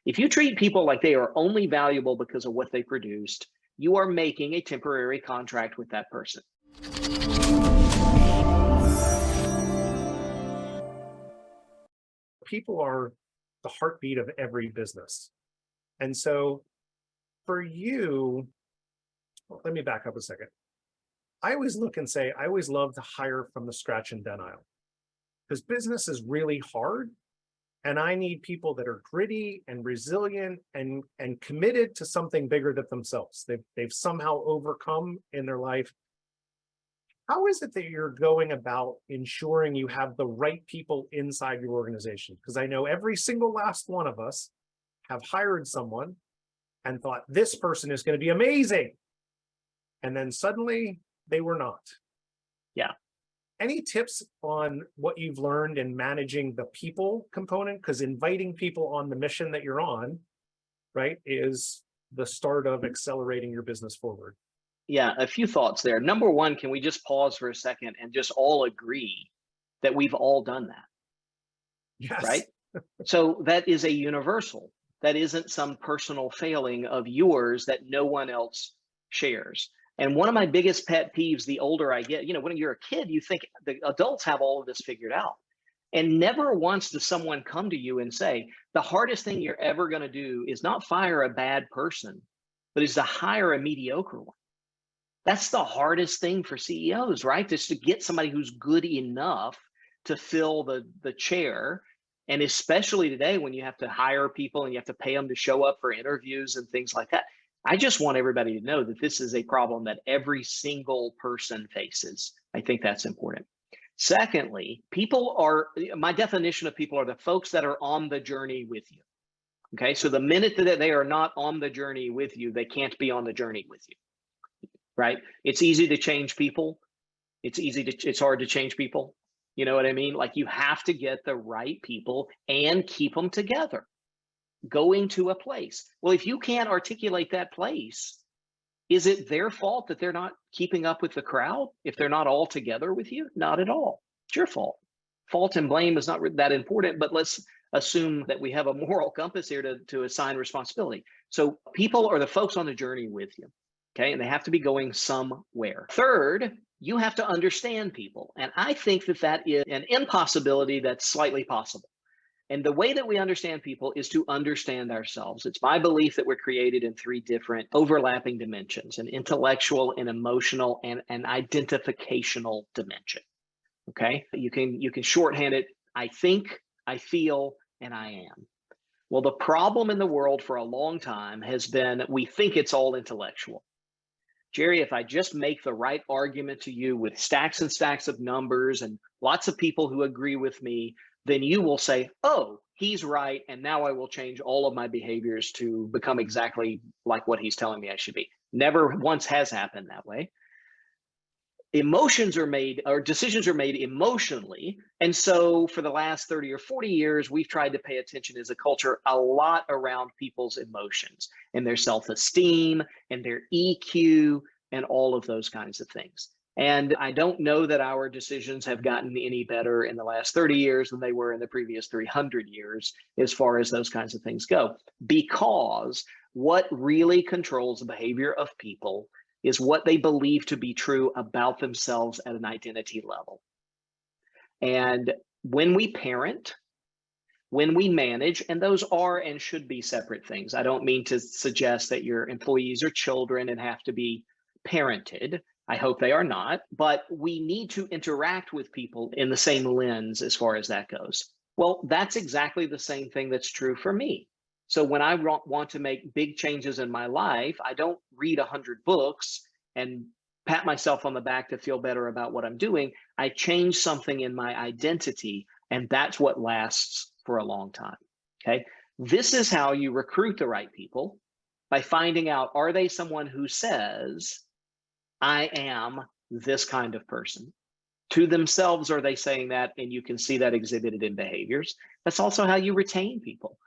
If you treat people like they are only valuable because of what they produced, you are making a temporary contract with that person. People are the heartbeat of every business. And so for you, well, let me back up a second. I always look and say, I always love to hire from the scratch and denial because business is really hard. And I need people that are gritty and resilient and committed to something bigger than themselves. They've somehow overcome in their life. How is it that you're going about ensuring you have the right people inside your organization? Because I know every single last one of us have hired someone and thought this person is going to be amazing. And then suddenly they were not. Yeah. Any tips on what you've learned in managing the people component? Because inviting people on the mission that you're on, right, is the start of accelerating your business forward. Yeah, a few thoughts there. Number one, can we just pause for a second and just all agree that we've all done that, Yes. right? So that is a universal. That isn't some personal failing of yours that no one else shares. And one of my biggest pet peeves, the older I get, when you're a kid, you think the adults have all of this figured out. And never once does someone come to you and say, the hardest thing you're ever going to do is not fire a bad person, but is to hire a mediocre one. That's the hardest thing for CEOs, right? Just to get somebody who's good enough to fill the chair. And especially today when you have to hire people and you have to pay them to show up for interviews and things like that. I just want everybody to know that this is a problem that every single person faces. I think that's important. Secondly, my definition of people are the folks that are on the journey with you. Okay, so the minute that they are not on the journey with you, they can't be on the journey with you, right? It's easy to change people. It's hard to change people. You know what I mean? Like you have to get the right people and keep them together. Going to a place. Well, if you can't articulate that place, is it their fault that they're not keeping up with the crowd? If they're not all together with you? Not at all. It's your fault. Fault and blame is not that important, but let's assume that we have a moral compass here to assign responsibility. So people are the folks on the journey with you. Okay. And they have to be going somewhere. Third, you have to understand people. And I think that is an impossibility that's slightly possible. And the way that we understand people is to understand ourselves. It's my belief that we're created in three different overlapping dimensions: an intellectual, an emotional, and an identificational dimension. Okay. You can shorthand it. I think, I feel, and I am. Well, the problem in the world for a long time has been we think it's all intellectual. Jerry, if I just make the right argument to you with stacks and stacks of numbers and lots of people who agree with me, then you will say, oh, he's right. And now I will change all of my behaviors to become exactly like what he's telling me I should be. Never once has happened that way. Emotions are made, or decisions are made emotionally. And so for the last 30 or 40 years, we've tried to pay attention as a culture a lot around people's emotions and their self-esteem and their EQ and all of those kinds of things. And I don't know that our decisions have gotten any better in the last 30 years than they were in the previous 300 years, as far as those kinds of things go, because what really controls the behavior of people is what they believe to be true about themselves at an identity level. And when we parent, when we manage, and those are and should be separate things. I don't mean to suggest that your employees are children and have to be parented. I hope they are not, but we need to interact with people in the same lens as far as that goes. Well, that's exactly the same thing that's true for me. So when I want to make big changes in my life, I don't read 100 books and pat myself on the back to feel better about what I'm doing. I change something in my identity, and that's what lasts for a long time. Okay. This is how you recruit the right people, by finding out, are they someone who says, I am this kind of person? To themselves, are they saying that? And you can see that exhibited in behaviors. That's also how you retain people.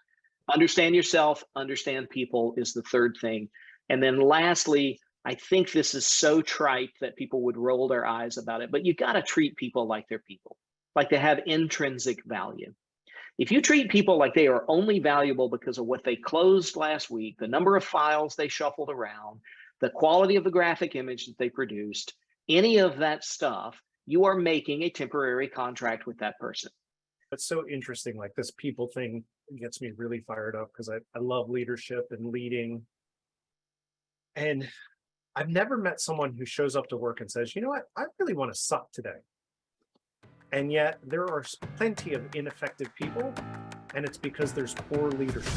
Understand yourself, understand people is the third thing. And then lastly, I think this is so trite that people would roll their eyes about it, but you got to treat people like they're people, like they have intrinsic value. If you treat people like they are only valuable because of what they closed last week, the number of files they shuffled around, the quality of the graphic image that they produced, any of that stuff, you are making a temporary contract with that person. That's so interesting. Like this people thing gets me really fired up because I love leadership and leading. And I've never met someone who shows up to work and says, you know what, I really want to suck today. And yet there are plenty of ineffective people, and it's because there's poor leadership.